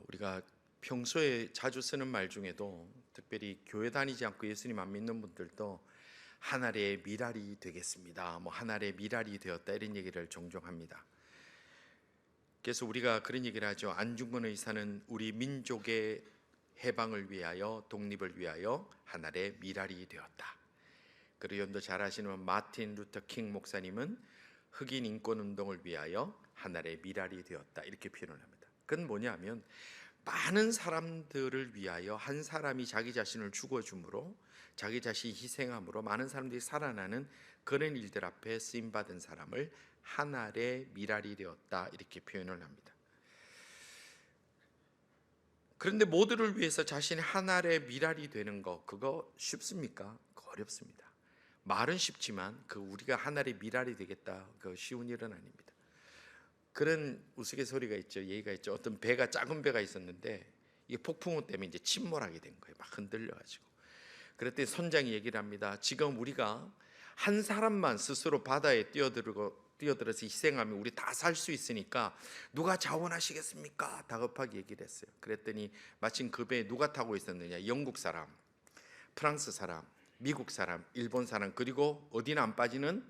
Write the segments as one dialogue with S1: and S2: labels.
S1: 우리가 평소에 자주 쓰는 말 중에도 특별히 교회 다니지 않고 예수님 안 믿는 분들도 한 알의 미랄이 되겠습니다, 한 알의 미랄이 되었다, 이런 얘기를 종종 합니다. 그래서 우리가 그런 얘기를 하죠. 안중근 의사는 우리 민족의 해방을 위하여, 독립을 위하여 한 알의 미랄이 되었다. 그리고 여러분도 잘 아시는 마틴 루터 킹 목사님은 흑인 인권 운동을 위하여 한 알의 미랄이 되었다, 이렇게 표현을 합니다. 그건 뭐냐면 많은 사람들을 위하여 한 사람이 자기 자신을 죽어줌으로, 자기 자신이 희생함으로 많은 사람들이 살아나는 그런 일들 앞에 쓰임받은 사람을 한 알의 미랄이 되었다, 이렇게 표현을 합니다. 그런데 모두를 위해서 자신이 한 알의 미랄이 되는 거, 그거 쉽습니까? 어렵습니다. 말은 쉽지만 우리가 한 알의 미랄이 되겠다, 그 쉬운 일은 아닙니다. 그런 우스갯소리가 있죠. 얘기가 있죠. 어떤 배가, 작은 배가 있었는데 이게 폭풍우 때문에 이제 침몰하게 된 거예요. 막 흔들려가지고. 그랬더니 선장이 얘기를 합니다. 지금 우리가 한 사람만 스스로 바다에 뛰어들어서 희생하면 우리 다 살 수 있으니까 누가 자원하시겠습니까? 다급하게 얘기를 했어요. 그랬더니 마침 그 배에 누가 타고 있었느냐? 영국 사람, 프랑스 사람, 미국 사람, 일본 사람, 그리고 어디나 안 빠지는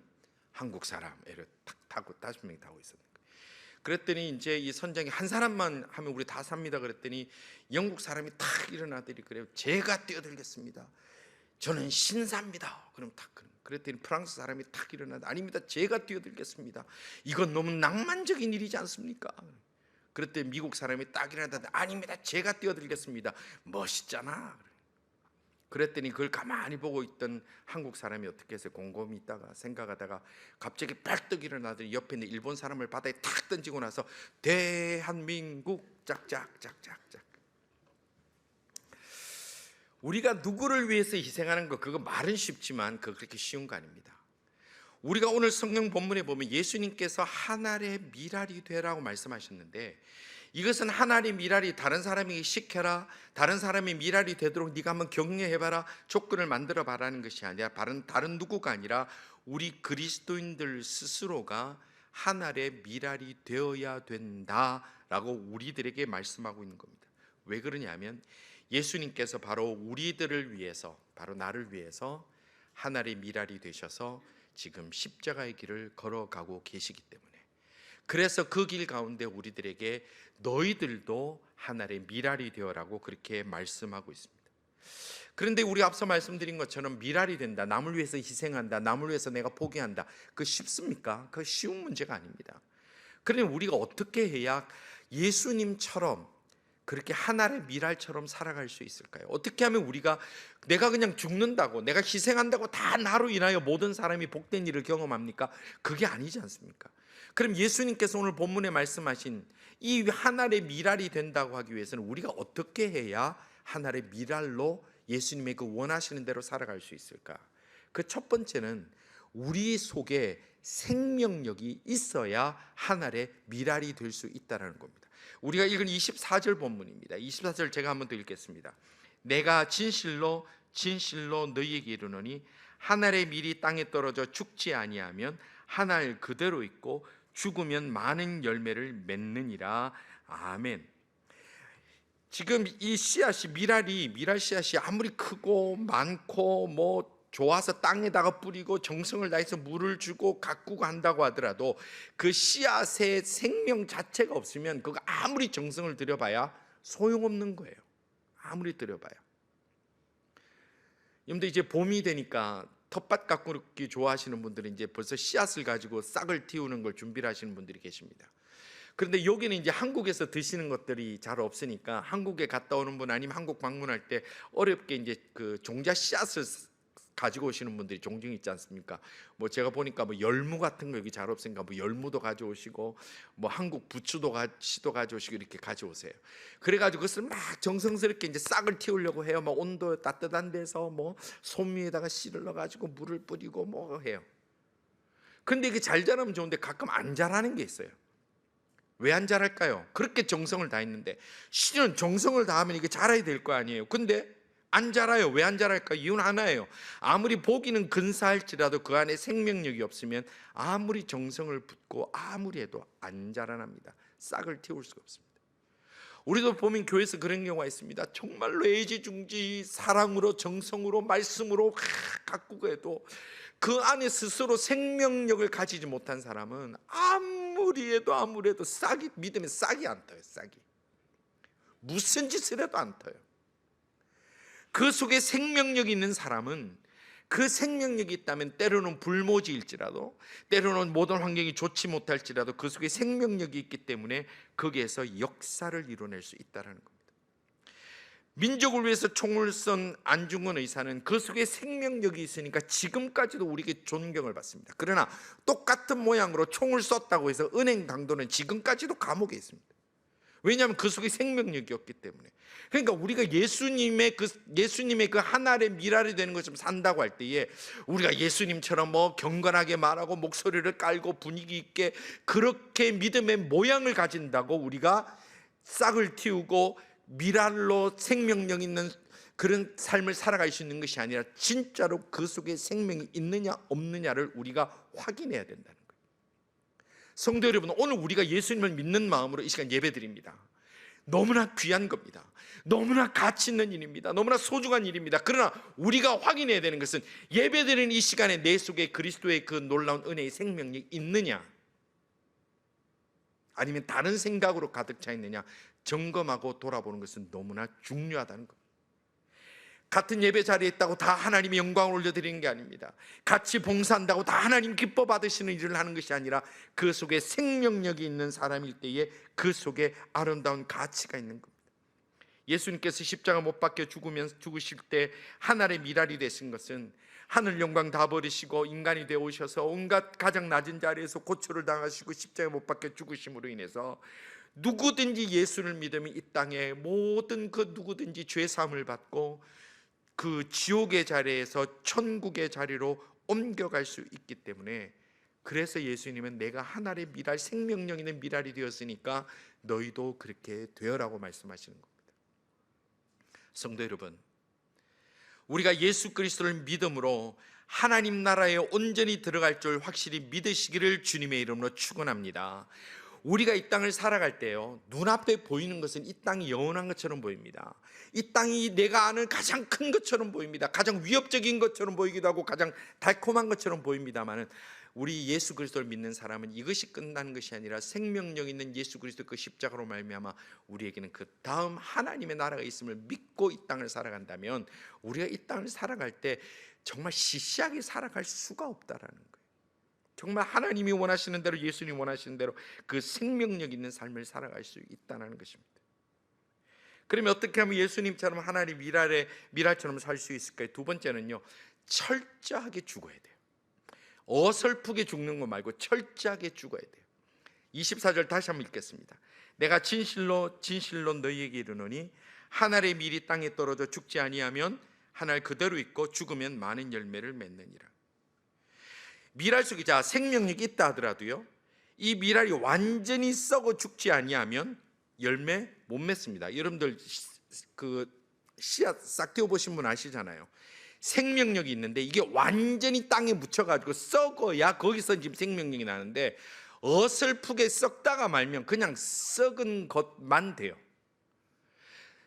S1: 한국 사람을 탁 타고 5명이 타고 있었는데, 그랬더니 이제 이 선장이 한 사람만 하면 우리 다 삽니다. 그랬더니 영국 사람이 탁 일어나더니 그래요. 제가 뛰어들겠습니다. 저는 신사입니다. 그럼 탁 그랬더니 프랑스 사람이 탁 일어나더니 아닙니다. 제가 뛰어들겠습니다. 이건 너무 낭만적인 일이지 않습니까? 그랬더니 미국 사람이 딱 일어나더니 아닙니다. 제가 뛰어들겠습니다. 멋있잖아. 그랬더니 그걸 가만히 보고 있던 한국 사람이 어떻게 해서 곰곰이 있다가 생각하다가 갑자기 벌떡 일어나더니 옆에 있는 일본 사람을 바다에 탁 던지고 나서 대한민국 짝짝짝짝짝. 우리가 누구를 위해서 희생하는 거, 그거 말은 쉽지만 그거 그렇게 쉬운 거 아닙니다. 우리가 오늘 성경 본문에 보면 예수님께서 한 알의 미랄이 되라고 말씀하셨는데, 이것은 한 알의 미랄이 다른 사람에게 시켜라, 다른 사람의 미랄이 되도록 네가 한번 격려해봐라, 조건을 만들어봐라는 것이 아니라 다른 누구가 아니라 우리 그리스도인들 스스로가 한 알의 미랄이 되어야 된다라고 우리들에게 말씀하고 있는 겁니다. 왜 그러냐면 예수님께서 바로 우리들을 위해서, 바로 나를 위해서 한 알의 미랄이 되셔서 지금 십자가의 길을 걸어가고 계시기 때문에, 그래서 그 길 가운데 우리들에게 너희들도 한 알의 미랄이 되어라고 그렇게 말씀하고 있습니다. 그런데 우리 앞서 말씀드린 것처럼 미랄이 된다, 남을 위해서 희생한다, 남을 위해서 내가 포기한다, 그거 쉽습니까? 그거 쉬운 문제가 아닙니다. 그러니 우리가 어떻게 해야 예수님처럼 그렇게 한 알의 미랄처럼 살아갈 수 있을까요? 어떻게 하면 우리가 내가 그냥 죽는다고, 내가 희생한다고 다 나로 인하여 모든 사람이 복된 일을 경험합니까? 그게 아니지 않습니까? 그럼 예수님께서 오늘 본문에 말씀하신 이 한 알의 미랄이 된다고 하기 위해서는 우리가 어떻게 해야 한 알의 미랄로 예수님의 그 원하시는 대로 살아갈 수 있을까? 그 첫 번째는 우리 속에 생명력이 있어야 한 알의 미랄이 될 수 있다는 겁니다. 우리가 읽은 24절 본문입니다. 24절 제가 한번 더 읽겠습니다. 내가 진실로 너희에게 이르노니 한 알의 밀이 땅에 떨어져 죽지 아니하면 한 알 그대로 있고 죽으면 많은 열매를 맺느니라. 아멘. 지금 이 씨앗이, 미랄 씨앗이 아무리 크고 많고 좋아서 땅에다가 뿌리고 정성을 다해서 물을 주고 가꾸고 한다고 하더라도 그 씨앗의 생명 자체가 없으면 그거 아무리 정성을 들여봐야 소용없는 거예요. 아무리 들여봐야. 여러분들 이제 봄이 되니까 텃밭 가꾸기 좋아하시는 분들은 이제 벌써 씨앗을 가지고 싹을 틔우는 걸 준비를 하시는 분들이 계십니다. 그런데 여기는 이제 한국에서 드시는 것들이 잘 없으니까 한국에 갔다 오는 분, 아니면 한국 방문할 때 어렵게 이제 그 종자 씨앗을 가지고 오시는 분들이 종종 있지 않습니까? 제가 보니까 열무 같은 거 여기 잘 없으니까 열무도 가져오시고 한국 부추도 씨도 가져오시고 이렇게 가져오세요. 그래가지고 그것을 막 정성스럽게 이제 싹을 틔우려고 해요. 온도 따뜻한 데서 솜 위에다가 씨를 넣어가지고 물을 뿌리고 해요. 그런데 이게 잘 자라면 좋은데 가끔 안 자라는 게 있어요. 왜 안 자랄까요? 그렇게 정성을 다했는데, 씨는 정성을 다하면 이게 자라야 될 거 아니에요. 근데 안 자라요. 왜 안 자랄까? 이유는 하나예요. 아무리 보기는 근사할지라도 그 안에 생명력이 없으면 아무리 정성을 붓고 아무리 해도 안 자라납니다. 싹을 틔울 수가 없습니다. 우리도 보면 교회에서 그런 경우가 있습니다. 정말로 애지중지 사랑으로 정성으로 말씀으로 가꾸고 해도 그 안에 스스로 생명력을 가지지 못한 사람은 아무리 해도 믿음에 싹이 안 터요. 싹이. 무슨 짓을 해도 안 터요. 그 속에 생명력이 있는 사람은 그 생명력이 있다면 때로는 불모지일지라도, 때로는 모든 환경이 좋지 못할지라도 그 속에 생명력이 있기 때문에 거기에서 역사를 이뤄낼 수 있다는 겁니다. 민족을 위해서 총을 쏜 안중근 의사는 그 속에 생명력이 있으니까 지금까지도 우리에게 존경을 받습니다. 그러나 똑같은 모양으로 총을 쐈다고 해서 은행 강도는 지금까지도 감옥에 있습니다. 왜냐하면 그 속에 생명력이 없기 때문에. 그러니까 우리가 예수님의 그 하나의 미랄이 되는 것처럼 산다고 할 때에 우리가 예수님처럼 경건하게 말하고 목소리를 깔고 분위기 있게 그렇게 믿음의 모양을 가진다고 우리가 싹을 틔우고 미랄로 생명력 있는 그런 삶을 살아갈 수 있는 것이 아니라 진짜로 그 속에 생명이 있느냐 없느냐를 우리가 확인해야 된다는 거예요. 성도 여러분, 오늘 우리가 예수님을 믿는 마음으로 이 시간 예배드립니다. 너무나 귀한 겁니다. 너무나 가치 있는 일입니다. 너무나 소중한 일입니다. 그러나 우리가 확인해야 되는 것은 예배드리는 이 시간에 내 속에 그리스도의 그 놀라운 은혜의 생명력이 있느냐, 아니면 다른 생각으로 가득 차 있느냐 점검하고 돌아보는 것은 너무나 중요하다는 겁니다. 같은 예배 자리에 있다고 다 하나님의 영광을 올려드리는 게 아닙니다. 같이 봉사한다고 다 하나님 기뻐 받으시는 일을 하는 것이 아니라 그 속에 생명력이 있는 사람일 때에 그 속에 아름다운 가치가 있는 겁니다. 예수님께서 십자가 못 박혀 죽으실 때 하늘의 미랄이 되신 것은 하늘 영광 다 버리시고 인간이 되어 오셔서 온갖 가장 낮은 자리에서 고초를 당하시고 십자가에 못 박혀 죽으심으로 인해서 누구든지 예수를 믿으면 이 땅에 모든 그 누구든지 죄 사함을 받고 그 지옥의 자리에서 천국의 자리로 옮겨갈 수 있기 때문에, 그래서 예수님은 내가 하늘의 미랄, 생명력 있는 미랄이 되었으니까 너희도 그렇게 되어라고 말씀하시는 겁니다. 성도 여러분, 우리가 예수 그리스도를 믿음으로 하나님 나라에 온전히 들어갈 줄 확실히 믿으시기를 주님의 이름으로 축원합니다. 우리가 이 땅을 살아갈 때요, 눈앞에 보이는 것은 이 땅이 영원한 것처럼 보입니다. 이 땅이 내가 아는 가장 큰 것처럼 보입니다. 가장 위협적인 것처럼 보이기도 하고 가장 달콤한 것처럼 보입니다만, 우리 예수 그리스도를 믿는 사람은 이것이 끝나는 것이 아니라 생명력 있는 예수 그리스도 그 십자가로 말미암아 우리에게는 그 다음 하나님의 나라가 있음을 믿고 이 땅을 살아간다면, 우리가 이 땅을 살아갈 때 정말 시시하게 살아갈 수가 없다라는 거예요. 정말 하나님이 원하시는 대로, 예수님이 원하시는 대로 그 생명력 있는 삶을 살아갈 수 있다는 것입니다. 그러면 어떻게 하면 예수님처럼 하나님 미랄처럼 살 수 있을까요? 두 번째는요, 철저하게 죽어야 돼요. 어설프게 죽는 거 말고 철저하게 죽어야 돼요. 24절 다시 한번 읽겠습니다. 내가 진실로 너희에게 이르노니 하늘의 밀이 땅에 떨어져 죽지 아니하면 하늘 그대로 있고 죽으면 많은 열매를 맺느니라. 미랄 속에 생명력이 있다 하더라도요, 이 미랄이 완전히 썩어 죽지 아니하면 열매 못 맺습니다. 여러분들 그 씨앗 싹 띄워보신 분 아시잖아요. 생명력이 있는데 이게 완전히 땅에 묻혀가지고 썩어야 거기서 지금 생명력이 나는데, 어설프게 썩다가 말면 그냥 썩은 것만 돼요.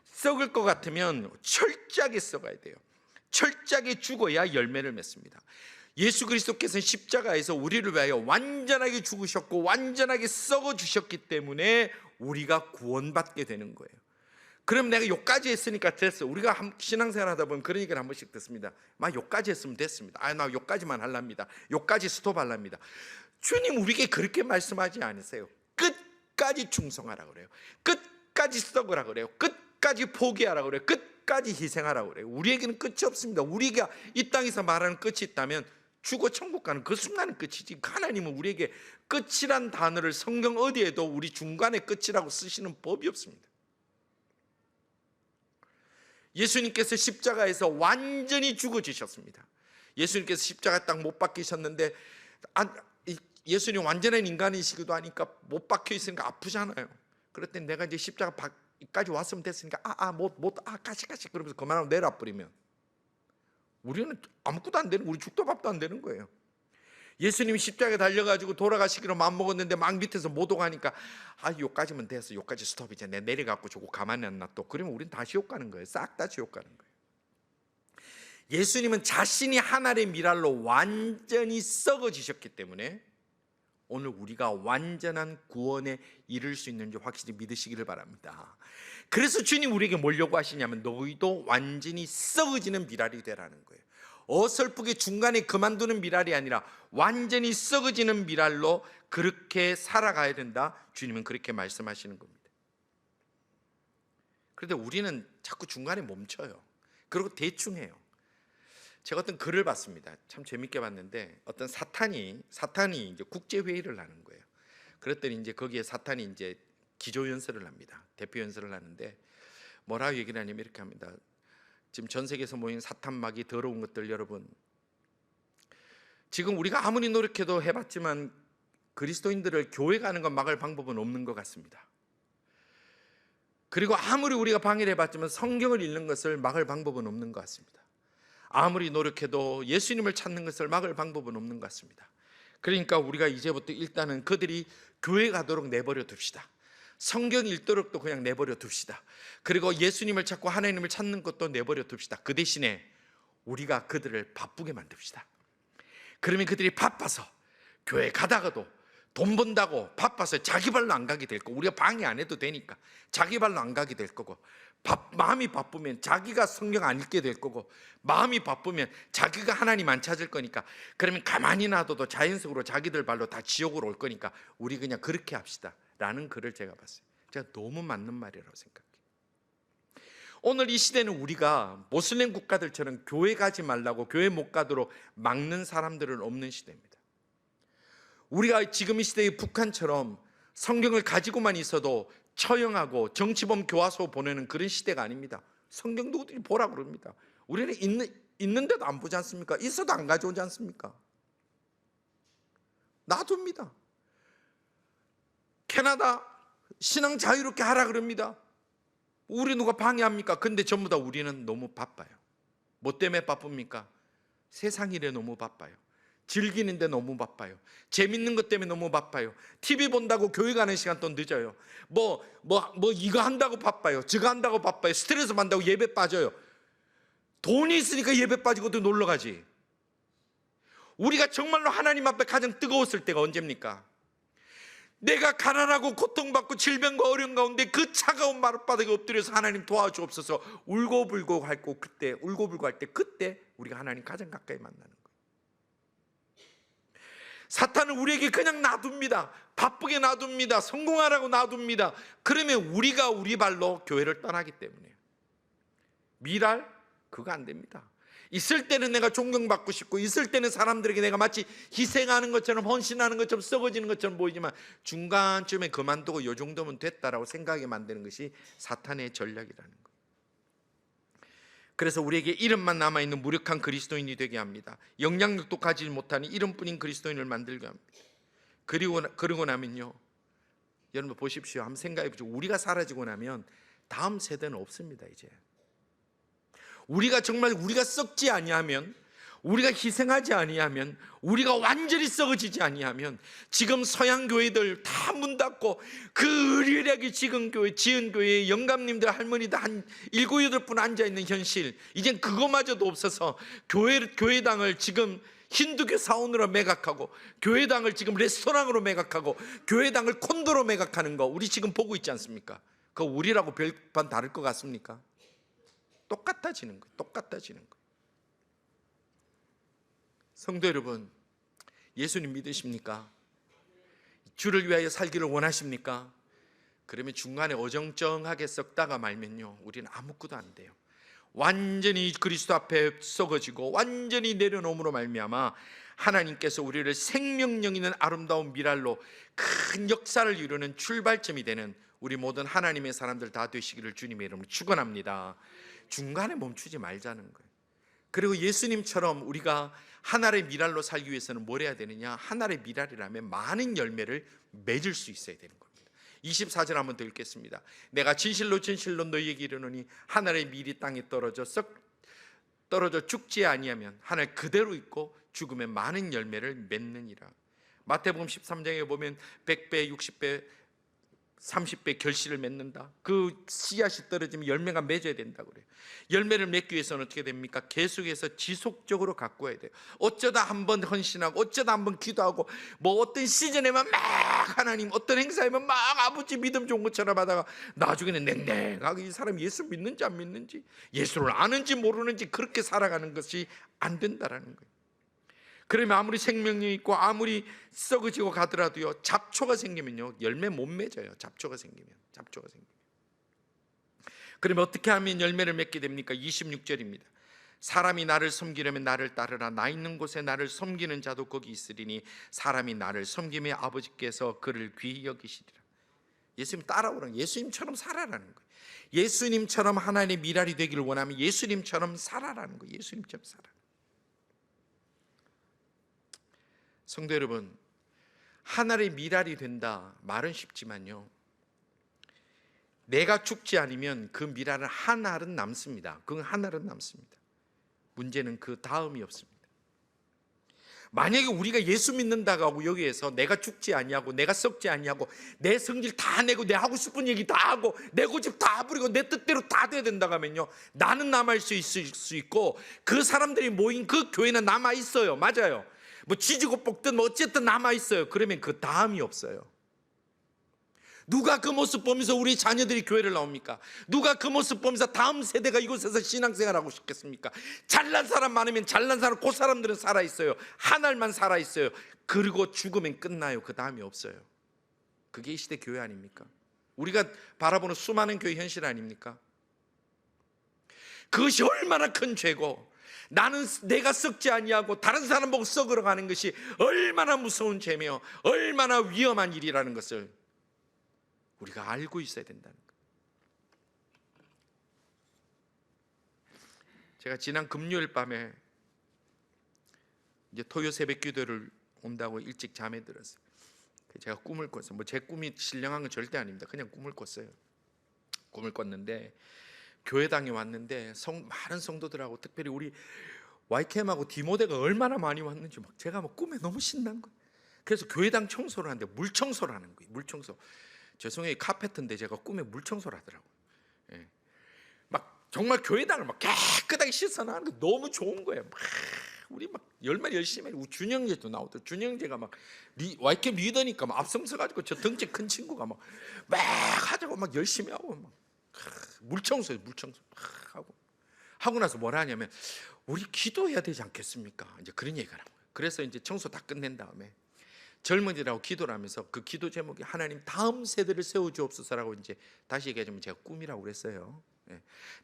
S1: 썩을 것 같으면 철저하게 썩어야 돼요. 철저하게 죽어야 열매를 맺습니다. 예수 그리스도께서는 십자가에서 우리를 위하여 완전하게 죽으셨고 완전하게 썩어 주셨기 때문에 우리가 구원받게 되는 거예요. 그럼 내가 요까지 했으니까 됐어. 우리가 신앙생활 하다 보면 그런 얘기를 한 번씩 듣습니다. 막 요까지 했으면 됐습니다. 나 요까지만 하랍니다. 요까지 스톱하랍니다. 주님 우리에게 그렇게 말씀하지 않으세요. 끝까지 충성하라 그래요. 끝까지 썩으라 그래요. 끝까지 포기하라 그래요. 끝까지 희생하라 그래요. 우리에게는 끝이 없습니다. 우리가 이 땅에서 말하는 끝이 있다면 죽어 천국 가는 그 순간은 끝이지, 하나님은 우리에게 끝이란 단어를 성경 어디에도 우리 중간에 끝이라고 쓰시는 법이 없습니다. 예수님께서 십자가에서 완전히 죽어지셨습니다. 예수님께서 십자가 딱 못 박히셨는데, 예수님 완전한 인간이시기도 하니까 못 박혀 있으니까 아프잖아요. 그럴 때 내가 이제 십자가까지 왔으면 됐으니까 가시 그러면서 그만하고 내려버리면 우리는 아무것도 안 되는, 우리 죽도 밥도 안 되는 거예요. 예수님이 십자가에 달려가지고 돌아가시기로 마음먹었는데 막 밑에서 못 오가니까 요까지면 됐어, 요까지 스톱, 이제 내 내려갖고 저거 가만히 안 놔둬. 그러면 우린 다 지옥 가는 거예요. 싹 다 지옥 가는 거예요. 예수님은 자신이 하늘의 미랄로 완전히 썩어지셨기 때문에 오늘 우리가 완전한 구원에 이를 수 있는지 확실히 믿으시기를 바랍니다. 그래서 주님 우리에게 뭘 요구하시냐면 너희도 완전히 썩어지는 미랄이 되라는 거예요. 어설프게 중간에 그만두는 미랄이 아니라 완전히 썩어지는 미랄로 그렇게 살아가야 된다. 주님은 그렇게 말씀하시는 겁니다. 그런데 우리는 자꾸 중간에 멈춰요. 그리고 대충 해요. 제가 어떤 글을 봤습니다. 참 재밌게 봤는데 어떤 사탄이 이제 국제 회의를 하는 거예요. 그랬더니 이제 거기에 사탄이 이제 기조 연설을 합니다. 대표 연설을 하는데 뭐라고 얘기를 하냐면 이렇게 합니다. 지금 전 세계에서 모인 사탄막이 더러운 것들, 여러분, 지금 우리가 아무리 노력해도 해봤지만 그리스도인들을 교회 가는 것 막을 방법은 없는 것 같습니다. 그리고 아무리 우리가 방해를 해봤지만 성경을 읽는 것을 막을 방법은 없는 것 같습니다. 아무리 노력해도 예수님을 찾는 것을 막을 방법은 없는 것 같습니다. 그러니까 우리가 이제부터 일단은 그들이 교회 가도록 내버려 둡시다. 성경 읽도록도 그냥 내버려 둡시다. 그리고 예수님을 찾고 하나님을 찾는 것도 내버려 둡시다. 그 대신에 우리가 그들을 바쁘게 만듭시다. 그러면 그들이 바빠서 교회 가다가도 돈 번다고 바빠서 자기 발로 안 가게 될 거고, 우리가 방해 안 해도 되니까 자기 발로 안 가게 될 거고, 마음이 바쁘면 자기가 성경 안 읽게 될 거고, 마음이 바쁘면 자기가 하나님 안 찾을 거니까, 그러면 가만히 놔둬도 자연적으로 자기들 발로 다 지옥으로 올 거니까 우리 그냥 그렇게 합시다 라는 글을 제가 봤어요. 제가 너무 맞는 말이라고 생각해요. 오늘 이 시대는 우리가 모슬림 국가들처럼 교회 가지 말라고, 교회 못 가도록 막는 사람들은 없는 시대입니다. 우리가 지금 이 시대의 북한처럼 성경을 가지고만 있어도 처형하고 정치범 교화소 보내는 그런 시대가 아닙니다. 성경도 어떻게 보라 그럽니다. 우리는 있는데도 안 보지 않습니까? 있어도 안 가져오지 않습니까? 놔둡니다. 캐나다 신앙 자유롭게 하라 그럽니다. 우리 누가 방해합니까? 근데 전부 다 우리는 너무 바빠요. 뭐 때문에 바쁩니까? 세상 일에 너무 바빠요. 즐기는데 너무 바빠요. 재밌는 것 때문에 너무 바빠요. TV 본다고 교회 가는 시간 또 늦어요. 뭐 이거 한다고 바빠요. 저거 한다고 바빠요. 스트레스 받는다고 예배 빠져요. 돈이 있으니까 예배 빠지고 또 놀러 가지. 우리가 정말로 하나님 앞에 가장 뜨거웠을 때가 언제입니까? 내가 가난하고 고통받고 질병과 어려운 가운데 그 차가운 마룻바닥에 엎드려서 하나님 도와주옵소서 울고불고 할 때, 그때 우리가 하나님 가장 가까이 만나는 거예요. 사탄은 우리에게 그냥 놔둡니다. 바쁘게 놔둡니다. 성공하라고 놔둡니다. 그러면 우리가 우리 발로 교회를 떠나기 때문에. 미랄? 그거 안 됩니다. 있을 때는 내가 존경받고 싶고, 있을 때는 사람들에게 내가 마치 희생하는 것처럼, 헌신하는 것처럼, 썩어지는 것처럼 보이지만 중간쯤에 그만두고 요 정도면 됐다라고 생각하게 만드는 것이 사탄의 전략이라는 거예요. 그래서 우리에게 이름만 남아있는 무력한 그리스도인이 되게 합니다. 영향력도 가지지 못하는 이름뿐인 그리스도인을 만들게 합니다. 그러고 나면요, 여러분 보십시오. 한번 생각해 보죠. 우리가 사라지고 나면 다음 세대는 없습니다. 이제 우리가 정말 우리가 썩지 아니하면, 우리가 희생하지 아니하면, 우리가 완전히 썩어지지 아니하면, 지금 서양 교회들 다 문 닫고 그 의리하게 지은 교회의 영감님들, 할머니들 한 7, 8분 앉아있는 현실, 이젠 그거마저도 없어서 교회당을 지금 힌두교 사원으로 매각하고, 교회당을 지금 레스토랑으로 매각하고, 교회당을 콘도로 매각하는 거 우리 지금 보고 있지 않습니까? 그거 우리라고 별반 다를 것 같습니까? 똑같아지는 거예요. 성도 여러분, 예수님 믿으십니까? 주를 위하여 살기를 원하십니까? 그러면 중간에 어정쩡하게 썩다가 말면요, 우리는 아무것도 안 돼요. 완전히 그리스도 앞에 썩어지고 완전히 내려놓음으로 말미암아 하나님께서 우리를 생명력 있는 아름다운 미랄로 큰 역사를 이루는 출발점이 되는 우리 모든 하나님의 사람들 다 되시기를 주님의 이름으로 축원합니다. 중간에 멈추지 말자는 거예요. 그리고 예수님처럼 우리가 하나의 미랄로 살기 위해서는 뭘 해야 되느냐? 하나의 미랄이라면 많은 열매를 맺을 수 있어야 되는 겁니다. 24절 한번 더 읽겠습니다. 내가 진실로 너희에게 이르노니 하나의 밀이 땅에 떨어져 죽지 아니하면 하늘 그대로 있고 죽으면 많은 열매를 맺느니라. 마태복음 13장에 보면 100배, 60배, 30배 결실을 맺는다. 그 씨앗이 떨어지면 열매가 맺어야 된다고 그래요. 열매를 맺기 위해서는 어떻게 됩니까? 계속해서 지속적으로 가꿔야 돼요. 어쩌다 한번 헌신하고 어쩌다 한번 기도하고 뭐 어떤 시즌에만 막 하나님, 어떤 행사에만 막 아버지 믿음 좋은 것처럼 하다가 나중에는 냉랭하게 이 사람이 예수 믿는지 안 믿는지, 예수를 아는지 모르는지 그렇게 살아가는 것이 안 된다라는 거예요. 그러면 아무리 생명력이 있고 아무리 썩어지고 가더라도요, 잡초가 생기면요 열매 못 맺어요. 잡초가 생기면. 그러면 어떻게 하면 열매를 맺게 됩니까? 26절입니다. 사람이 나를 섬기려면 나를 따르라. 나 있는 곳에 나를 섬기는 자도 거기 있으리니 사람이 나를 섬기며 아버지께서 그를 귀히 여기시리라. 예수님 따라오라는, 예수님처럼 살아라는 거예요. 예수님처럼 하나님의 미랄이 되기를 원하면 예수님처럼 살아라는 거예요. 예수님처럼 살아. 성도 여러분, 하나의 미랄이 된다 말은 쉽지만요, 내가 죽지 않으면 그 미랄은 한 알은 남습니다. 그 한 알은 남습니다. 문제는 그 다음이 없습니다. 만약에 우리가 예수 믿는다고 하고 여기에서 내가 죽지 아니하고 내가 썩지 아니하고 내 성질 다 내고 내 하고 싶은 얘기 다 하고 내 고집 다 부리고 내 뜻대로 다 돼야 된다고 하면요, 나는 남아 있을 수 있고 그 사람들이 모인 그 교회는 남아 있어요. 맞아요. 뭐 지지고 볶든 뭐 어쨌든 남아있어요. 그러면 그 다음이 없어요. 누가 그 모습 보면서 우리 자녀들이 교회를 나옵니까? 누가 그 모습 보면서 다음 세대가 이곳에서 신앙생활하고 싶겠습니까? 잘난 사람 많으면 잘난 사람, 그 사람들은 살아있어요. 한 알만 살아있어요. 그리고 죽으면 끝나요. 그 다음이 없어요. 그게 이 시대 교회 아닙니까? 우리가 바라보는 수많은 교회 현실 아닙니까? 그것이 얼마나 큰 죄고, 나는 내가 썩지 아니하고 다른 사람 보고 썩으러 가는 것이 얼마나 무서운 죄며 얼마나 위험한 일이라는 것을 우리가 알고 있어야 된다는 거예요. 제가 지난 금요일 밤에 이제 토요 새벽 기도를 온다고 일찍 잠에 들었어요. 제가 꿈을 꿨어요. 뭐 제 꿈이 신령한 건 절대 아닙니다. 그냥 꿈을 꿨어요. 꿈을 꿨는데 교회당에 왔는데 많은 성도들하고, 특별히 우리 YKM하고 디모데가 얼마나 많이 왔는지 막 제가 막 꿈에 너무 신난 거예요. 그래서 교회당 청소를 하는데 물청소를 하는 거예요. 물청소. 죄송해요, 카페트인데 제가 꿈에 물청소를 하더라고요. 예. 막 정말 교회당을 막 깨끗하게 씻어나가는 게 너무 좋은 거예요. 막 우리 막 얼마나 열심히 해. 준영재도 나오더라고요. 준영재가 막 YKM 리더니까 막 앞서가지고 저 덩치 큰 친구가 막 하자고 막 열심히 하고 막 물청소에 물청소 하고 나서 뭐라 하냐면, 우리 기도해야 되지 않겠습니까? 이제 그런 얘기를 하는 거예요. 그래서 이제 청소 다 끝낸 다음에 젊은이라고 기도를 하면서 그 기도 제목이 하나님 다음 세대를 세워주옵소서라고, 이제 다시 얘기하자면 제가 꿈이라고 그랬어요.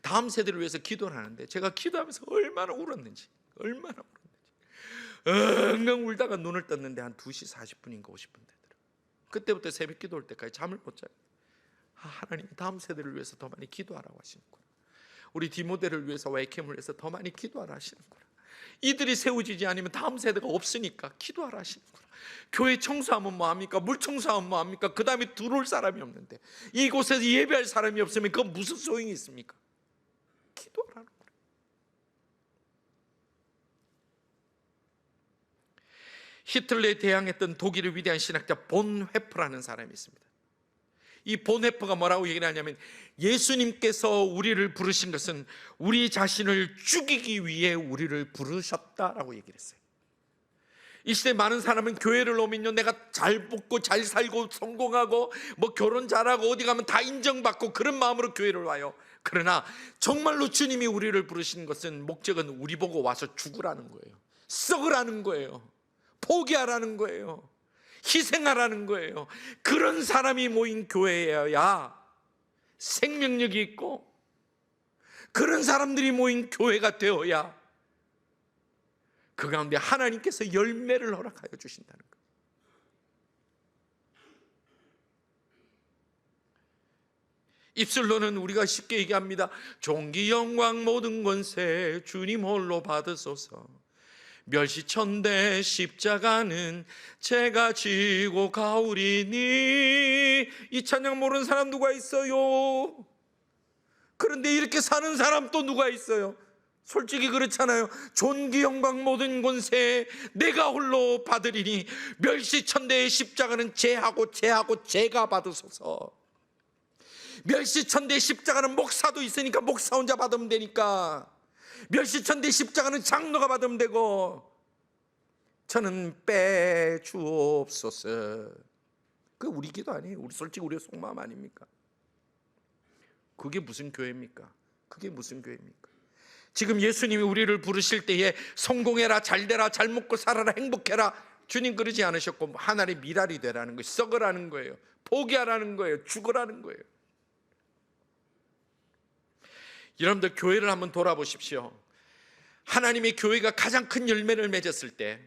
S1: 다음 세대를 위해서 기도를 하는데 제가 기도하면서 얼마나 울었는지 엉엉 울다가 눈을 떴는데 한 2시 40분인가 50분 되더라고요. 그때부터 새벽 기도 올 때까지 잠을 못 자요. 하나님 다음 세대를 위해서 더 많이 기도하라고 하시는구나. 우리 디모데를 위해서 YKM을 위해서 더 많이 기도하라 하시는구나. 이들이 세워지지 않으면 다음 세대가 없으니까 기도하라 하시는구나. 교회 청소하면 뭐합니까? 물 청소하면 뭐합니까? 그 다음에 들어올 사람이 없는데, 이곳에서 예배할 사람이 없으면 그건 무슨 소용이 있습니까? 기도하라는 거예요. 히틀러에 대항했던 독일의 위대한 신학자 본헤프라는 사람이 있습니다. 이 본헤프가 뭐라고 얘기를 하냐면, 예수님께서 우리를 부르신 것은 우리 자신을 죽이기 위해 우리를 부르셨다라고 얘기를 했어요. 이 시대 많은 사람은 교회를 오면요, 내가 잘 먹고 잘 살고 성공하고 뭐 결혼 잘하고 어디 가면 다 인정받고 그런 마음으로 교회를 와요. 그러나 정말로 주님이 우리를 부르신 것은, 목적은 우리 보고 와서 죽으라는 거예요. 썩으라는 거예요. 포기하라는 거예요. 희생하라는 거예요. 그런 사람이 모인 교회여야 생명력이 있고, 그런 사람들이 모인 교회가 되어야 그 가운데 하나님께서 열매를 허락하여 주신다는 거예요. 입술로는 우리가 쉽게 얘기합니다. 존귀 영광 모든 권세 주님 홀로 받으소서. 멸시천대 십자가는 제가 지고 가오리니. 이 찬양 모르는 사람 누가 있어요? 그런데 이렇게 사는 사람 또 누가 있어요? 솔직히 그렇잖아요. 존귀 영광 모든 권세 내가 홀로 받으리니 멸시천대의 십자가는 제하고 제가 받으소서. 멸시천대의 십자가는 목사도 있으니까 목사 혼자 받으면 되니까, 멸시천대의 십자가는 장로가 받으면 되고, 저는 빼주옵소서. 그 우리 기도 아니에요. 우리 솔직히 우리의 속마음 아닙니까? 그게 무슨 교회입니까? 그게 무슨 교회입니까? 지금 예수님이 우리를 부르실 때에 성공해라, 잘되라, 잘 먹고 살아라, 행복해라, 주님 그러지 않으셨고 하나의 미랄이 되라는 거예요. 썩으라는 거예요. 포기하라는 거예요. 죽으라는 거예요. 여러분들 교회를 한번 돌아보십시오. 하나님의 교회가 가장 큰 열매를 맺었을 때,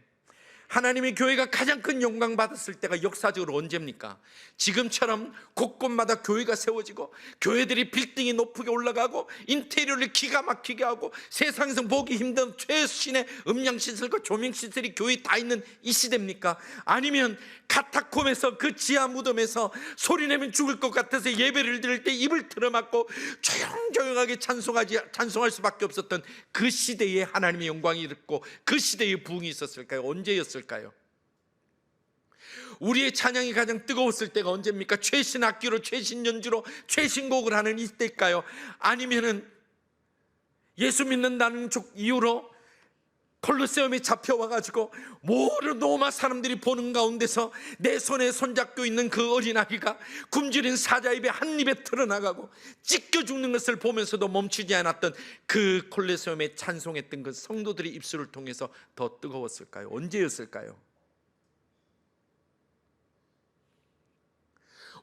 S1: 하나님의 교회가 가장 큰 영광 받았을 때가 역사적으로 언제입니까? 지금처럼 곳곳마다 교회가 세워지고 교회들이 빌딩이 높게 올라가고 인테리어를 기가 막히게 하고 세상에서 보기 힘든 최신의 음향시설과 조명시설이 교회에 다 있는 이 시대입니까? 아니면 카타콤에서 그 지하 무덤에서 소리내면 죽을 것 같아서 예배를 드릴 때 입을 틀어막고 조용조용하게 찬송할 수밖에 없었던 그 시대에 하나님의 영광이 있고 그 시대에 부흥이 있었을까요? 언제였을까요? 우리의 찬양이 가장 뜨거웠을 때가 언제입니까? 최신 악기로, 최신 연주로, 최신곡을 하는 이때일까요? 아니면은 예수 믿는다는 이유로 콜로세움에 잡혀와가지고 모든 로마 사람들이 보는 가운데서 내 손에 손잡고 있는 그 어린아기가 굶주린 사자 입에 한 입에 틀어나가고 찢겨 죽는 것을 보면서도 멈추지 않았던 그 콜로세움에 찬송했던 그 성도들의 입술을 통해서 더 뜨거웠을까요? 언제였을까요?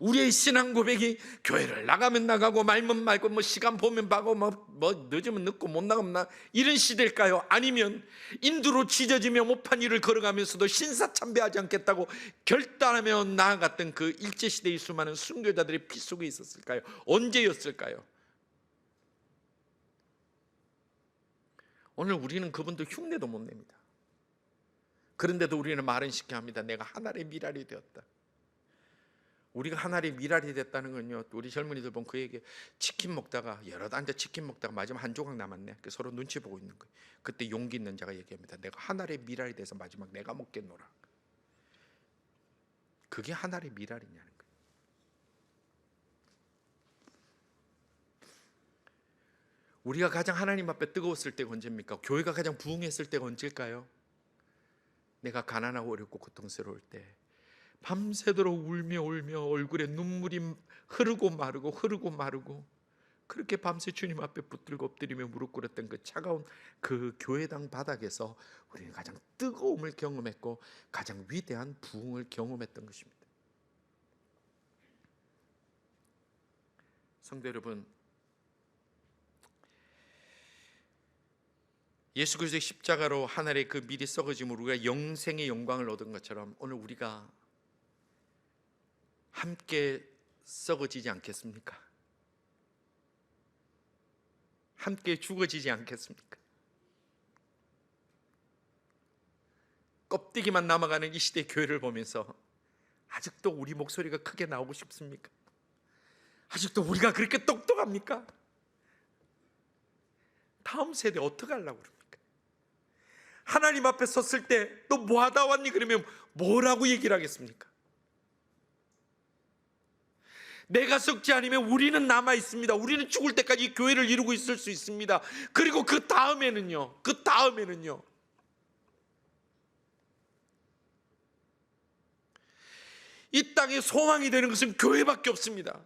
S1: 우리의 신앙 고백이 교회를 나가면 나가고 말면 말고 뭐 시간 보면 봐고 뭐 늦으면 늦고 못 나가면 나 이런 시대일까요? 아니면 인두로 찢어지며 못한 일을 걸어가면서도 신사참배하지 않겠다고 결단하며 나아갔던 그 일제시대의 수많은 순교자들의 피 속에 있었을까요? 언제였을까요? 오늘 우리는 그분들 흉내도 못 냅니다. 그런데도 우리는 말은 쉽게 합니다. 내가 하나의 미랄이 되었다. 우리가 하나의 미랄이 됐다는 건요, 우리 젊은이들 보면 그 얘기, 치킨 먹다가 여러 앉아 치킨 먹다가 마지막 한 조각 남았네. 서로 눈치 보고 있는 거예요. 그때 용기 있는 자가 얘기합니다. 내가 하나의 미랄이 돼서 마지막 내가 먹겠노라. 그게 하나의 미랄이냐는 거예요. 우리가 가장 하나님 앞에 뜨거웠을 때가 언제입니까? 교회가 가장 부흥했을 때가 언제일까요? 내가 가난하고 어렵고 고통스러울 때 밤새도록 울며 얼굴에 눈물이 흐르고 마르고 그렇게 밤새 주님 앞에 붙들고 엎드리며 무릎 꿇었던 그 차가운 그 교회당 바닥에서 우리는 가장 뜨거움을 경험했고 가장 위대한 부흥을 경험했던 것입니다. 성도 여러분, 예수 그리스도의 십자가로 하늘의 그 밀이 썩어짐으로 우리가 영생의 영광을 얻은 것처럼 오늘 우리가 함께 썩어지지 않겠습니까? 함께 죽어지지 않겠습니까? 껍데기만 남아가는 이 시대 교회를 보면서 아직도 우리 목소리가 크게 나오고 싶습니까? 아직도 우리가 그렇게 똑똑합니까? 다음 세대 어떻게 하려고 그럽니까? 하나님 앞에 섰을 때 너 뭐 하다 왔니? 그러면 뭐라고 얘기를 하겠습니까? 내가 썩지 않으면 우리는 남아 있습니다. 우리는 죽을 때까지 이 교회를 이루고 있을 수 있습니다. 그리고 그 다음에는요. 이 땅에 소망이 되는 것은 교회밖에 없습니다.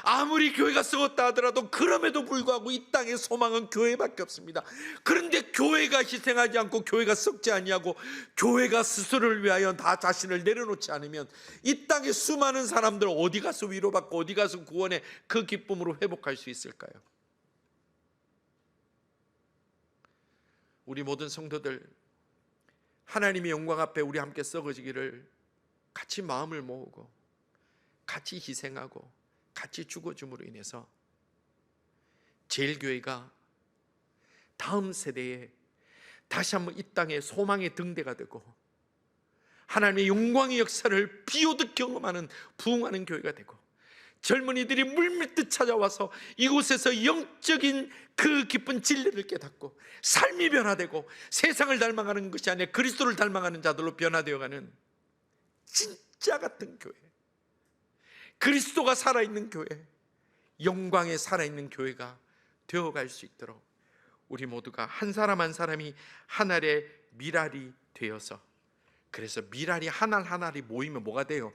S1: 아무리 교회가 썩었다 하더라도 그럼에도 불구하고 이 땅의 소망은 교회밖에 없습니다. 그런데 교회가 희생하지 않고 교회가 썩지 아니하고 교회가 스스로를 위하여 다 자신을 내려놓지 않으면 이 땅의 수많은 사람들 어디 가서 위로받고 어디 가서 구원의 그 기쁨으로 회복할 수 있을까요? 우리 모든 성도들 하나님의 영광 앞에 우리 함께 썩어지기를 같이 마음을 모으고 같이 희생하고 같이 죽어줌으로 인해서 제일교회가 다음 세대에 다시 한번 이 땅의 소망의 등대가 되고 하나님의 영광의 역사를 비오듯 경험하는 부흥하는 교회가 되고 젊은이들이 물밀듯 찾아와서 이곳에서 영적인 그 깊은 진리를 깨닫고 삶이 변화되고 세상을 닮아가는 것이 아니라 그리스도를 닮아가는 자들로 변화되어가는 진짜 같은 교회, 그리스도가 살아있는 교회, 영광에 살아있는 교회가 되어갈 수 있도록 우리 모두가 한 사람 한 사람이 한 알의 밀알이 되어서, 그래서 밀알이 한 알 한 알이 모이면 뭐가 돼요?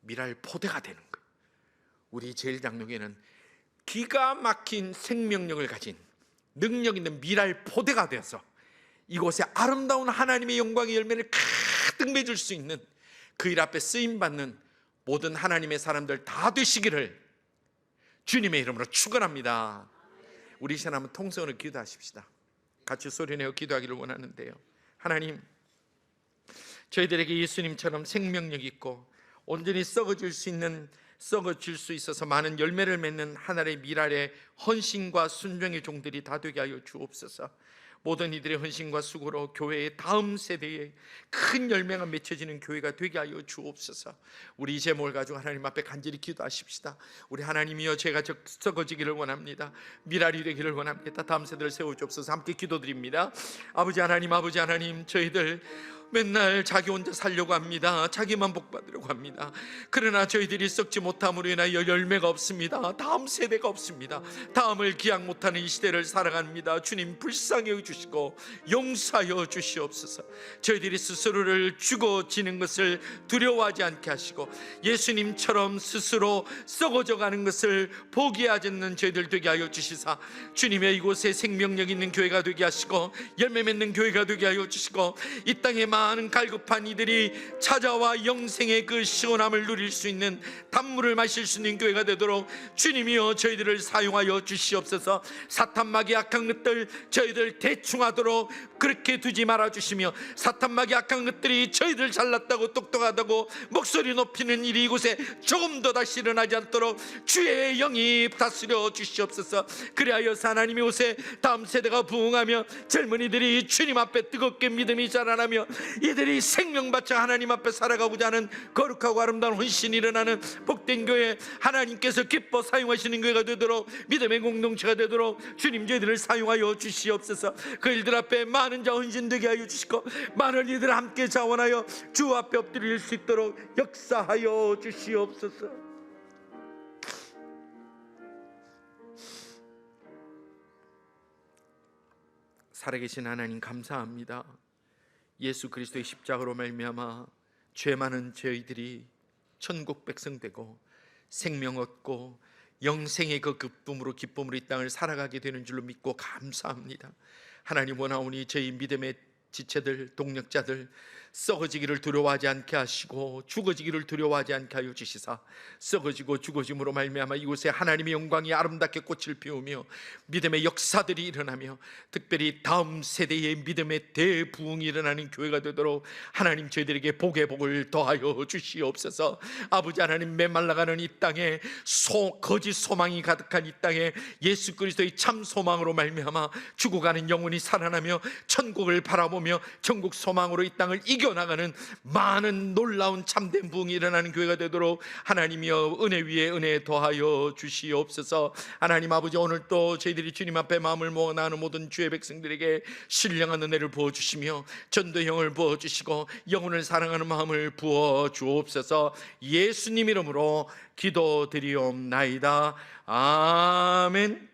S1: 밀알 포대가 되는 거예요. 우리 제일장로교회는 기가 막힌 생명력을 가진 능력 있는 밀알 포대가 되어서 이곳에 아름다운 하나님의 영광의 열매를 가득 맺을 수 있는 그 일 앞에 쓰임받는 모든 하나님의 사람들 다 되시기를 주님의 이름으로 축원합니다. 우리 시간 한번 통성으로 기도하십시다. 같이 소리내어 기도하기를 원하는데요. 하나님, 저희들에게 예수님처럼 생명력 있고 온전히 썩어질 수 있어서 많은 열매를 맺는 하나의 밀알의 헌신과 순종의 종들이 다 되게 하여 주옵소서. 모든 이들의 헌신과 수고로 교회의 다음 세대에 큰 열매가 맺혀지는 교회가 되게 하여 주옵소서. 우리 이 제목을 가지고 하나님 앞에 간절히 기도하십시다. 우리 하나님이여, 제가 썩어지기를 원합니다. 밀알이 되기를 원합니다. 다음 세대를 세워주옵소서. 함께 기도드립니다. 아버지 하나님, 저희들 맨날 자기 혼자 살려고 합니다. 자기만 복받으려고 합니다. 그러나 저희들이 썩지 못함으로 인하여 열매가 없습니다. 다음 세대가 없습니다. 다음을 기약 못하는 이 시대를 살아갑니다. 주님, 불쌍히 여주시고 용서하여 주시옵소서. 저희들이 스스로를 죽어지는 것을 두려워하지 않게 하시고 예수님처럼 스스로 썩어져가는 것을 포기하지 않는 저희들 되게 하여 주시사 주님의 이곳에 생명력 있는 교회가 되게 하시고 열매 맺는 교회가 되게 하여 주시고 이 땅에 많은 갈급한 이들이 찾아와 영생의 그 시원함을 누릴 수 있는 단물을 마실 수 있는 교회가 되도록 주님이여 저희들을 사용하여 주시옵소서. 사탄마귀 악한 것들 저희들 대충하도록 그렇게 두지 말아 주시며, 사탄마귀 악한 것들이 저희들 잘났다고 똑똑하다고 목소리 높이는 일이 이곳에 조금 더 다시 일어나지 않도록 주의 영이 다스려 주시옵소서. 그리하여 하나님의 옷에 다음 세대가 부흥하며 젊은이들이 주님 앞에 뜨겁게 믿음이 자라나며 이들이 생명받쳐 하나님 앞에 살아가고자 하는 거룩하고 아름다운 헌신이 일어나는 복된 교회, 하나님께서 기뻐 사용하시는 교회가 되도록 믿음의 공동체가 되도록 주님 저희들을 사용하여 주시옵소서. 그 일들 앞에 많은 자 헌신되게 하여 주시고 많은 이들 함께 자원하여 주 앞에 엎드릴 수 있도록 역사하여 주시옵소서. 살아계신 하나님 감사합니다. 예수 그리스도의 십자가로 말미암아 죄 많은 저희들이 천국 백성 되고 생명 얻고 영생의 그 기쁨으로 이 땅을 살아가게 되는 줄로 믿고 감사합니다. 하나님, 원하오니 저희 믿음의 지체들, 동력자들 썩어지기를 두려워하지 않게 하시고 죽어지기를 두려워하지 않게 하여 주시사 썩어지고 죽어짐으로 말미암아 이곳에 하나님의 영광이 아름답게 꽃을 피우며 믿음의 역사들이 일어나며 특별히 다음 세대의 믿음의 대부흥이 일어나는 교회가 되도록 하나님 저희들에게 복의 복을 더하여 주시옵소서. 아버지 하나님, 메말라가는 이 땅에 거짓 소망이 가득한 이 땅에 예수 그리스도의 참 소망으로 말미암아 죽어가는 영혼이 살아나며 천국을 바라보며 천국 소망으로 이 땅을 이겨나가는 많은 놀라운 참된 부흥이 일어나는 교회가 되도록 하나님이여 은혜 위에 은혜 더하여 주시옵소서. 하나님 아버지, 오늘 또 저희들이 주님 앞에 마음을 모아 나가는 모든 주의 백성들에게 신령한 은혜를 부어주시며 전도형을 부어주시고 영혼을 사랑하는 마음을 부어주옵소서. 예수님 이름으로 기도드리옵나이다. 아멘.